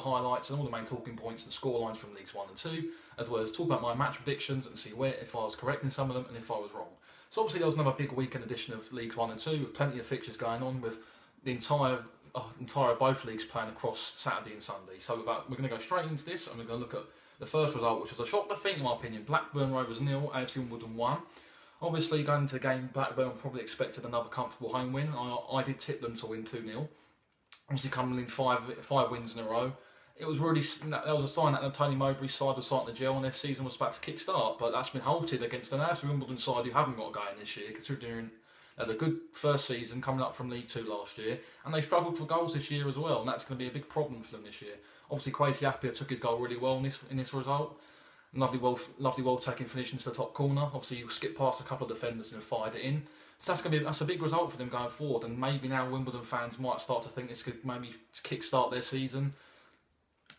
highlights and all the main talking points and scorelines from Leagues 1 and 2, as well as talk about my match predictions and see if I was correct in some of them and if I was wrong. So obviously there was another big weekend edition of Leagues 1 and 2 with plenty of fixtures going on, with the entire both leagues playing across Saturday and Sunday. So we're going to go straight into this and we're going to look at the first result, which was a shock defeat in my opinion. Blackburn Rovers 0, AFC Wimbledon 1. Obviously going into the game, Blackburn probably expected another comfortable home win. I did tip them to win 2-0. Obviously coming in five wins in a row. It was really, that was a sign that Tony Mowbray's side was starting to gel and their season was about to kick-start, but that's been halted against an AFC Wimbledon side who haven't got a game this year, considering they had a good first season coming up from League 2 last year, and they struggled for goals this year as well, and that's going to be a big problem for them this year. Obviously, Kwesi Appiah took his goal really well in this result. Lovely well taken finish into the top corner. Obviously, you skip past a couple of defenders and fired it in. So that's a big result for them going forward, and maybe now Wimbledon fans might start to think this could maybe kick-start their season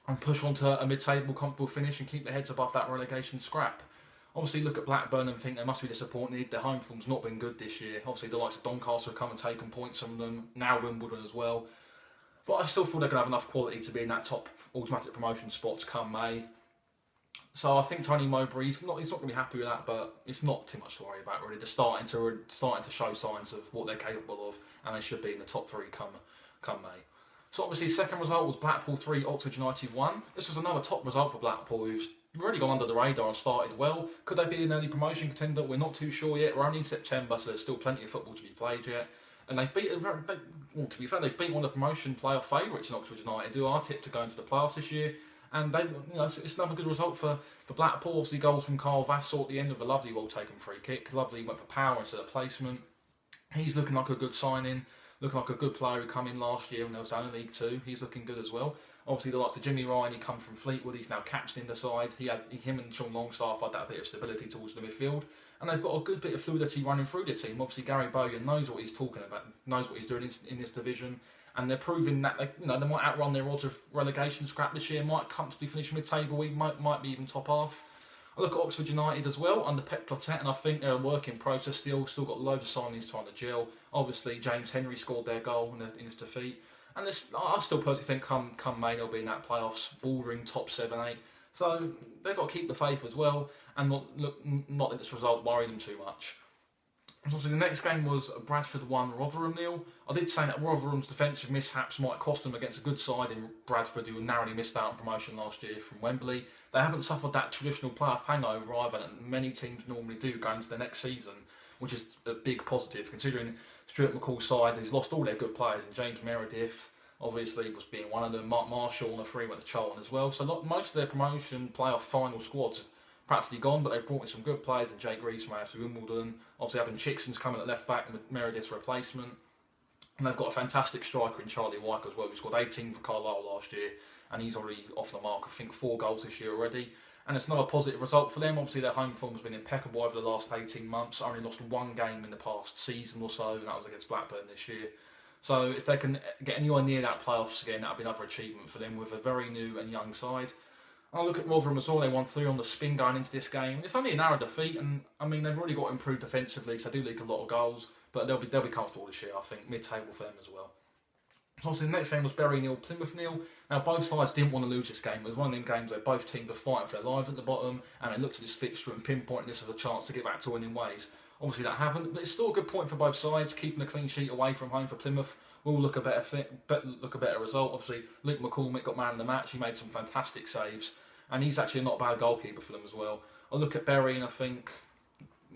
and push on to a mid-table comfortable finish and keep their heads above that relegation scrap. Obviously look at Blackburn and think they must be disappointed. Their home form's not been good this year. Obviously the likes of Doncaster have come and taken points from them, now Wimbledon as well. But I still feel they're going to have enough quality to be in that top automatic promotion spots come May. So I think Tony Mowbray, he's not going to be happy with that, but it's not too much to worry about really. They're starting to show signs of what they're capable of, and they should be in the top 3 come May. So obviously second result was Blackpool 3, Oxford United 1. This was another top result for Blackpool, who's really gone under the radar and started well. Could they be an early promotion contender? We're not too sure yet. We're only in September, so there's still plenty of football to be played yet. And they've beat, to be fair, they've beaten one of the promotion playoff favourites in Oxford United, who are tipped to go into the playoffs this year. And it's another good result for Blackpool. Obviously goals from Carl Vassell at the end of a lovely well-taken free kick. Lovely, went for power instead of placement. He's looking like a good signing. Looking like a good player who came in last year when they was down in League 2. He's looking good as well. Obviously, the likes of Jimmy Ryan, he come from Fleetwood. He's now captaining the side. Him and Sean Longstaff had that bit of stability towards the midfield, and they've got a good bit of fluidity running through the team. Obviously, Gary Bowyer knows what he's talking about, knows what he's doing in this division, and they're proving that they might outrun their odds of relegation scrap this year. Might comfortably finish mid-table. Might be even top half. I look at Oxford United as well under Pep Clotet, and I think they're a work in process still. Still got loads of signings trying to gel. Obviously, James Henry scored their goal in this defeat, and I still personally think come May they'll be in that playoffs, bordering top 7-8. So they've got to keep the faith as well, and not let this result worry them too much. So the next game was Bradford 1, Rotherham 0. I did say that Rotherham's defensive mishaps might cost them against a good side in Bradford, who narrowly missed out on promotion last year from Wembley. They haven't suffered that traditional playoff hangover either that many teams normally do going into the next season, which is a big positive considering Stuart McCall's side has lost all their good players, and James Meredith obviously was being one of them. Mark Marshall on a free went to Charlton as well. So most of their promotion playoff final squads practically gone, but they've brought in some good players, and Jake Reeves from AFC Wimbledon. Obviously, Adam Chickson's coming at left back and Meredith's replacement. And they've got a fantastic striker in Charlie Wyke as well, who scored 18 for Carlisle last year, and he's already off the mark, I think 4 goals this year already. And it's another positive result for them. Obviously, their home form has been impeccable over the last 18 months. Only lost 1 game in the past season or so, and that was against Blackburn this year. So if they can get anywhere near that playoffs again, that'll be another achievement for them with a very new and young side. I look at Rotherham as well. They won 3 on the spin going into this game. It's only a narrow defeat, and I mean they've really got improved defensively, so they do leak a lot of goals. But they'll be comfortable this year, I think, mid-table for them as well. So obviously the next game was Bury 0, Plymouth 0. Now both sides didn't want to lose this game. It was one of them games where both teams were fighting for their lives at the bottom, and they looked at this fixture and pinpointed this as a chance to get back to winning ways. Obviously that happened, but it's still a good point for both sides. Keeping a clean sheet away from home for Plymouth will look a better result. Obviously Luke McCormick got man of the match. He made some fantastic saves, and he's actually not a bad goalkeeper for them as well. I look at Bury and I think,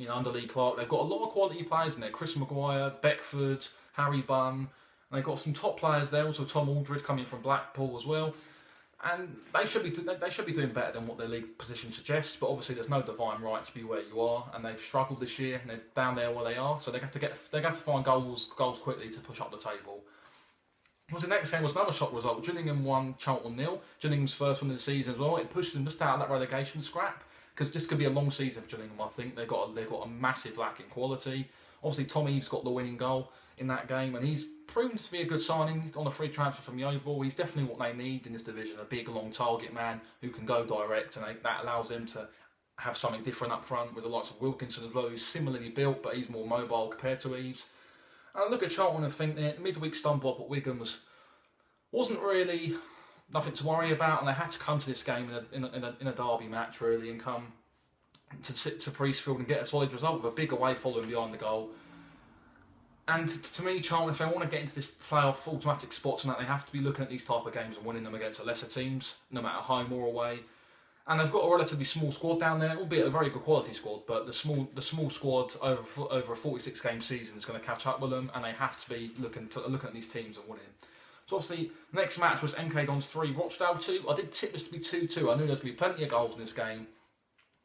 under Lee Clark, they've got a lot of quality players in there. Chris Maguire, Beckford, Harry Bunn. And they've got some top players there. Also Tom Aldred coming from Blackpool as well. And they should be doing better than what their league position suggests. But obviously there's no divine right to be where you are, and they've struggled this year, and they're down there where they are. So they have to find goals quickly to push up the table. The next game was another shock result. Gillingham 1, Charlton 0. Gillingham's first win of the season as well. It pushed them just out of that relegation scrap, because this could be a long season for Gillingham. I think they've got a massive lack in quality. Obviously Tom Eaves got the winning goal in that game, and he's proven to be a good signing on a free transfer from Yeovil. He's definitely what they need in this division, a big long target man who can go direct, and that allows them to have something different up front with the likes of Wilkinson as well, who's similarly built but he's more mobile compared to Eaves. And I look at Charlton and think their midweek stumble up at Wigan wasn't really nothing to worry about, and they had to come to this game in a derby match really, and come to Priestfield and get a solid result with a big away following behind the goal. And to me, Charlton, if they want to get into this playoff automatic spots and that, they have to be looking at these type of games and winning them against the lesser teams, no matter home or away. And they've got a relatively small squad down there, albeit a very good quality squad. But the small squad over a 46-game season is going to catch up with them, and they have to be looking at these teams and winning. So obviously, next match was MK Dons 3, Rochdale 2. I did tip this to be 2-2. I knew there to be plenty of goals in this game.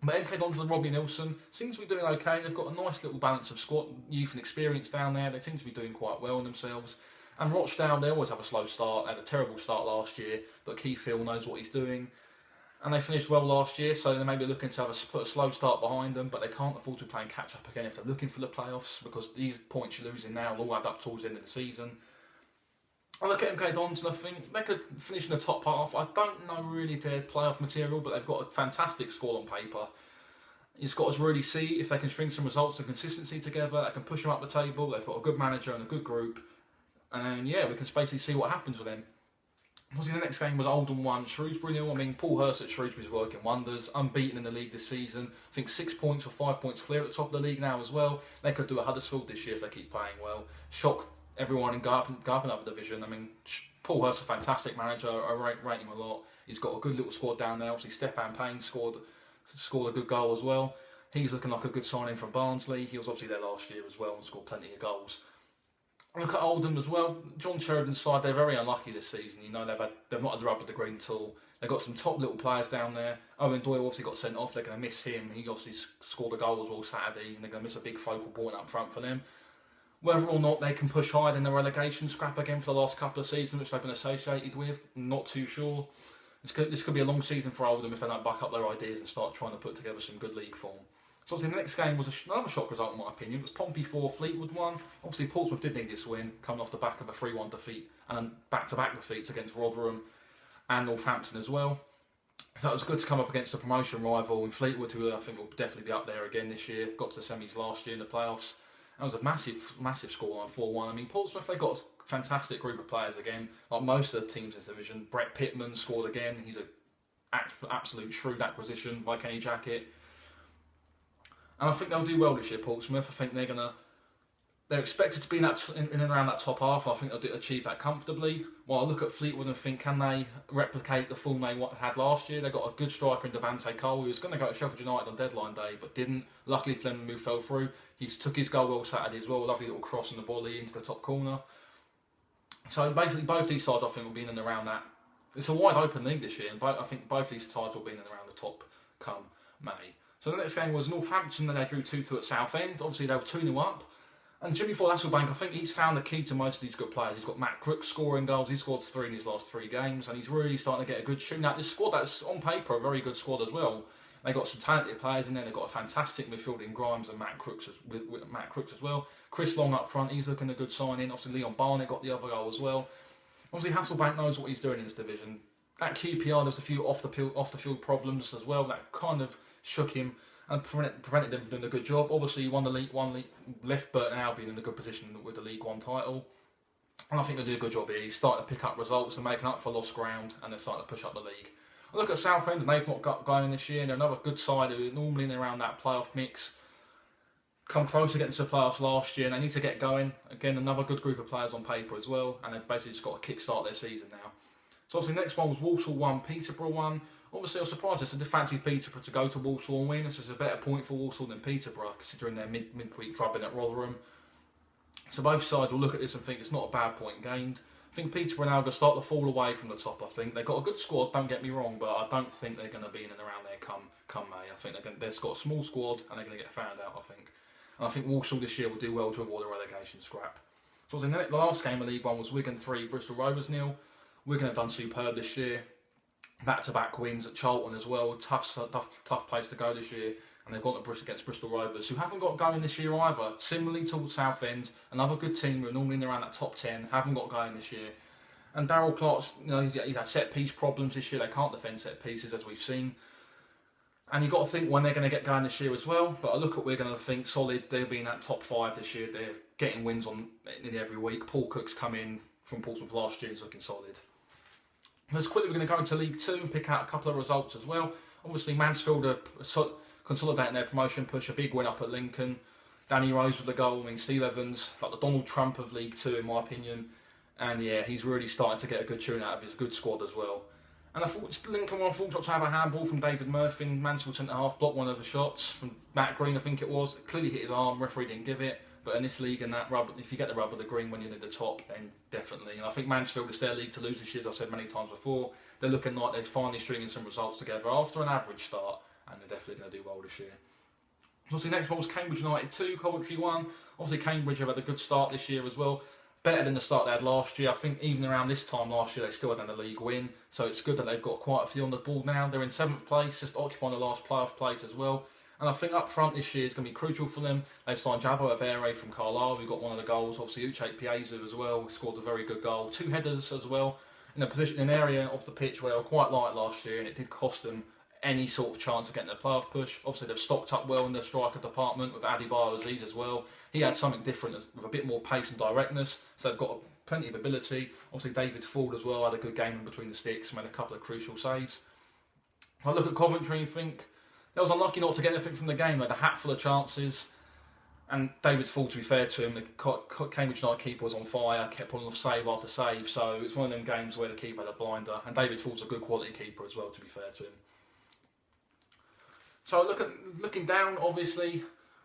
But MK Dons and Robbie Nilsson seems to be doing okay. They've got a nice little balance of squad, youth and experience down there. They seem to be doing quite well in themselves. And Rochdale, they always have a slow start. They had a terrible start last year, but Keith Hill knows what he's doing. And they finished well last year, so they may be looking to put a slow start behind them, but they can't afford to be playing catch-up again if they're looking for the playoffs, because these points you're losing now will all add up towards the end of the season. I look at MK Dons and I think they could finish in the top half. I don't know really their playoff material, but they've got a fantastic squad on paper. It's got to really see if they can string some results and consistency together. They can push them up the table. They've got a good manager and a good group. And yeah, we can basically see what happens with them. Obviously, the next game was Oldham 1, Shrewsbury 0. I mean, Paul Hurst at Shrewsbury is working wonders. Unbeaten in the league this season. I think 6 points or 5 points clear at the top of the league now as well. They could do a Huddersfield this year if they keep playing well. Shock everyone and go up another division. I mean, Paul Hurst's a fantastic manager. I rate him a lot. He's got a good little squad down there. Obviously, Stefan Payne scored a good goal as well. He's looking like a good signing from Barnsley. He was obviously there last year as well and scored plenty of goals. Look at Oldham as well. John Sheridan's side, they're very unlucky this season. You know, they've not had the rub of the green at all. They've got some top little players down there. Owen Doyle obviously got sent off. They're going to miss him. He obviously scored a goal as well Saturday, and they're going to miss a big focal point up front for them. Whether or not they can push higher in the relegation scrap again for the last couple of seasons, which they've been associated with, not too sure. This could be a long season for Oldham if they don't buck up their ideas and start trying to put together some good league form. So obviously the next game was another shock result in my opinion. It was Pompey 4, Fleetwood 1. Obviously Portsmouth did need this win, coming off the back of a 3-1 defeat and then back-to-back defeats against Rotherham and Northampton as well. So it was good to come up against a promotion rival in Fleetwood, who I think will definitely be up there again this year. Got to the semis last year in the playoffs. That was a massive scoreline, 4-1. I mean, Portsmouth, they got a fantastic group of players again, like most of the teams in this division. Brett Pittman scored again. He's an absolute shrewd acquisition by Kenny Jackett. And I think they'll do well this year, Portsmouth. I think they're expected to be in and around that top half. I think they'll achieve that comfortably. While I look at Fleetwood and think, can they replicate the form they had last year? They got a good striker in Devante Cole, who was going to go to Sheffield United on deadline day, but didn't. Luckily, Fleming move fell through. He took his goal well Saturday as well. A lovely little cross and the volley into the top corner. So basically, both these sides I think will be in and around that. It's a wide open league this year, and I think both these sides will be in and around the top come May. So the next game was Northampton, and they drew 2-2 at Southend. Obviously, they were 2-0 up. And Jimmy Ford-Hasselbank, I think he's found the key to most of these good players. He's got Matt Crooks scoring goals. He scored 3 in his last 3 games, and he's really starting to get a good shoot. Now, this squad, that's on paper a very good squad as well. They got some talented players in there. They've got a fantastic midfield in Grimes and Matt Crooks with Matt Crooks as well. Chris Long up front, he's looking a good signing. Obviously, Leon Barnett got the other goal as well. Obviously, Hasselbank knows what he's doing in this division. That QPR, there's a few off the field problems as well that kind of shook him and prevented them from doing a good job. Obviously, he won the league, left Burton Albion in a good position with the League One title. And I think they'll do a good job here. He's starting to pick up results and making up for lost ground, and they're starting to push up the league. I look at Southend, and they've not got going this year. They're another good side who are normally in around that playoff mix. Come close to getting to the playoffs last year, and they need to get going. Again, another good group of players on paper as well, and they've basically just got to kick-start their season now. So obviously the next one was Walsall 1, Peterborough 1. Obviously I was surprised. I said they fancied Peterborough to go to Walsall and win. This is a better point for Walsall than Peterborough, considering their midweek drubbing at Rotherham. So both sides will look at this and think it's not a bad point gained. I think Peterborough now are going to start to fall away from the top, I think. They've got a good squad, don't get me wrong, but I don't think they're going to be in and around there come May. I think they've got a small squad and they're going to get found out, I think. And I think Walsall this year will do well to avoid a relegation scrap. So the last game of League One was Wigan 3, Bristol Rovers 0. Wigan have done superb this year. Back-to-back wins at Charlton as well. Tough place to go this year. And they've gone to against Bristol Rovers, who haven't got going this year either. Similarly to Southend, another good team who are normally in around that top 10, haven't got going this year. And Darryl Clark's, he's had set-piece problems this year. They can't defend set-pieces, as we've seen. And you've got to think when they're going to get going this year as well. But I look at Wigan and I think solid. They'll be in that top 5 this year. They're getting wins on nearly every week. Paul Cook's come in from Portsmouth last year. He's looking solid. Let's quickly, we're going to go into League Two and pick out a couple of results as well. Obviously, Mansfield are consolidating their promotion push, a big win up at Lincoln. Danny Rose with the goal. I mean, Steve Evans, like the Donald Trump of League Two, in my opinion. And yeah, he's really starting to get a good tune out of his good squad as well. And I thought Lincoln were unfortunate to have a handball from David Murphy. Mansfield centre half blocked one of the shots from Matt Green, I think it was. It clearly hit his arm. Referee didn't give it. But in this league, and that rub, if you get the rub of the green when you're near the top, then definitely. And I think Mansfield is their league to lose this year, as I've said many times before. They're looking like they're finally stringing some results together after an average start, and they're definitely going to do well this year. Obviously, next one was Cambridge United 2, Coventry 1. Obviously, Cambridge have had a good start this year as well. Better than the start they had last year. I think even around this time last year, they still had a league win. So it's good that they've got quite a few on the board now. They're in 7th place, just occupying the last playoff place as well. And I think up front this year is going to be crucial for them. They've signed Jabo Abere from Carlisle, who got one of the goals. Obviously, Uche Piezu as well, who scored a very good goal. 2 headers as well, in a position, in an area of the pitch where they were quite light last year, and it did cost them any sort of chance of getting a playoff push. Obviously, they've stocked up well in the striker department with Adebayo Aziz as well. He had something different with a bit more pace and directness, so they've got plenty of ability. Obviously, David Ford as well had a good game in between the sticks, made a couple of crucial saves. I look at Coventry and think they was unlucky not to get anything from the game. They had a hatful of chances, and David Ford, to be fair to him, the Cambridge United keeper was on fire, kept pulling off save after save, so it's one of them games where the keeper had a blinder, and David Ford's a good quality keeper as well, to be fair to him. So looking down, obviously,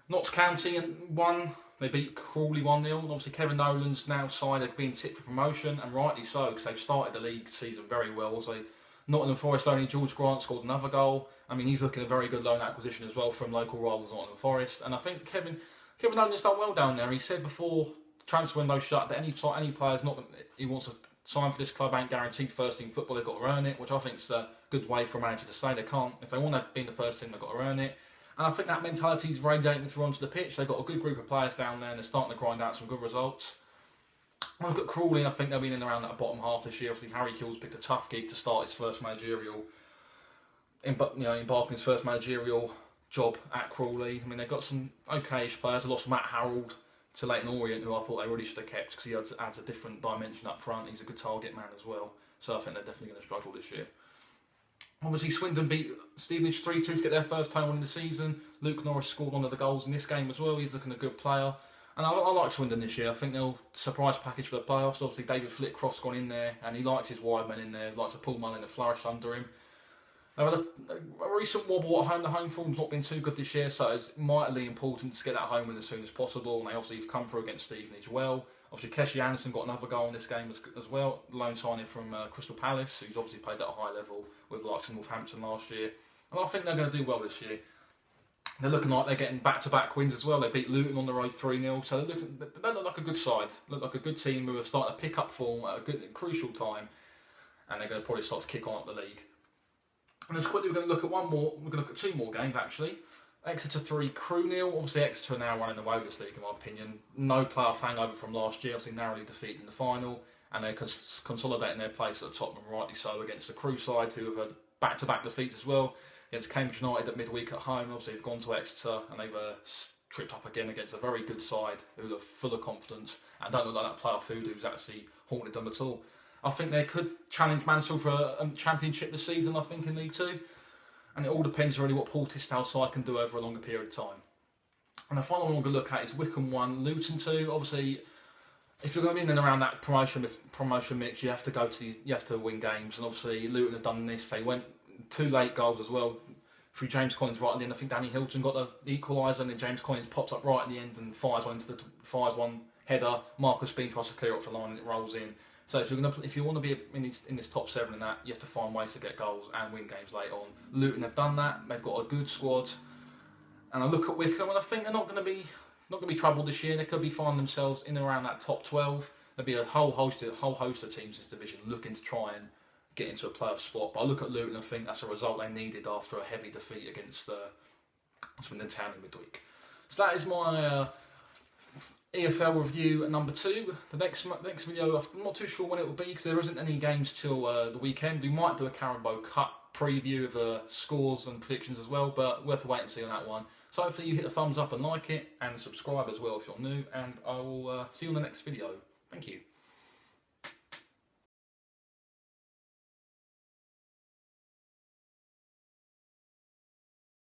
Notts County won. They beat Crawley 1-0. Obviously, Kevin Nolan's now side are being tipped for promotion, and rightly so, because they've started the league season very well. So Nottingham Forest only George Grant scored another goal. I mean, he's looking a very good loan acquisition as well from local rivals Nottingham Forest. And I think Kevin Nolan's done well down there. He said before the transfer window shut that any players he wants to sign for this club ain't guaranteed first team football. They've got to earn it, which I think is a good way for a manager to say they can't. If they want to be in the first team, they've got to earn it. And I think that mentality is radiating through onto the pitch. They've got a good group of players down there, and they're starting to grind out some good results. I look at Crawley, I think they'll be in and around that bottom half this year. Obviously, Harry Kewell's picked a tough gig to start his first managerial, embarking his first managerial job at Crawley. I mean, they've got some okayish players. They lost Matt Harrold to Leyton Orient, who I thought they really should have kept because he adds a different dimension up front. He's a good target man as well. So I think they're definitely going to struggle this year. Obviously, Swindon beat Stevenage 3-2 to get their first home win of the season. Luke Norris scored one of the goals in this game as well. He's looking a good player. And I like Swindon this year. I think they'll surprise package for the playoffs. Obviously, David Flitcroft's gone in there, and he likes his wide men in there. He likes a Paul Mullin to flourish under him. They've had a recent wobble at home. The home form's not been too good this year, so it's mightily important to get that home win as soon as possible. And they obviously have come through against Stevenage well. Obviously, Keshi Anderson got another goal in this game as well. Loan signing from Crystal Palace, who's obviously played at a high level with the likes of Northampton last year. And I think they're going to do well this year. They're looking like they're getting back-to-back wins as well. They beat Luton on the road 3-0, so they look like a good side. Look like a good team who are starting to pick up form at a good, crucial time, and they're going to probably start to kick on up the league. And as quickly, we're going to look at one more. We're going to look at 2 more games actually. Exeter 3, Crewe 0. Obviously, Exeter are now running away with this league, in my opinion. No playoff hangover from last year. Obviously, narrowly defeated in the final, and they're consolidating their place at the top, and rightly so, against the Crewe side, who have had back-to-back defeats as well. Against Cambridge United at midweek at home. Obviously, they've gone to Exeter, and they've tripped up again against a very good side who are full of confidence and don't look like that playoff food who's actually haunted them at all. I think they could challenge Mansfield for a championship this season, I think, in League 2. And it all depends really what Paul Tistow's side can do over a longer period of time. And the final one we're going to look at is Wycombe 1, Luton 2. Obviously, if you're going to be in and around that promotion mix, you have to win games. And obviously, Luton have done this. They went 2 late goals as well through James Collins right at the end. I think Danny Hilton got the equaliser, and then James Collins pops up right at the end and fires one header. Marcus Bean tries to clear off the line and it rolls in. So if you want to be in this top 7 and that, you have to find ways to get goals and win games late on. Luton have done that. They've got a good squad, and I look at Wycombe and I think they're not going to be troubled this year. They could be finding themselves in and around that top 12. There'll be a whole host of teams in this division looking to try and get into a playoff spot. But I look at Luton and think that's a result they needed after a heavy defeat against Swindon Town in midweek. So that is my EFL review number 2. The next video, I'm not too sure when it will be because there isn't any games till the weekend. We might do a Carabao Cup preview of the scores and predictions as well, but we'll have to wait and see on that one. So hopefully you hit the thumbs up and like it, and subscribe as well if you're new, and I will see you on the next video. Thank you.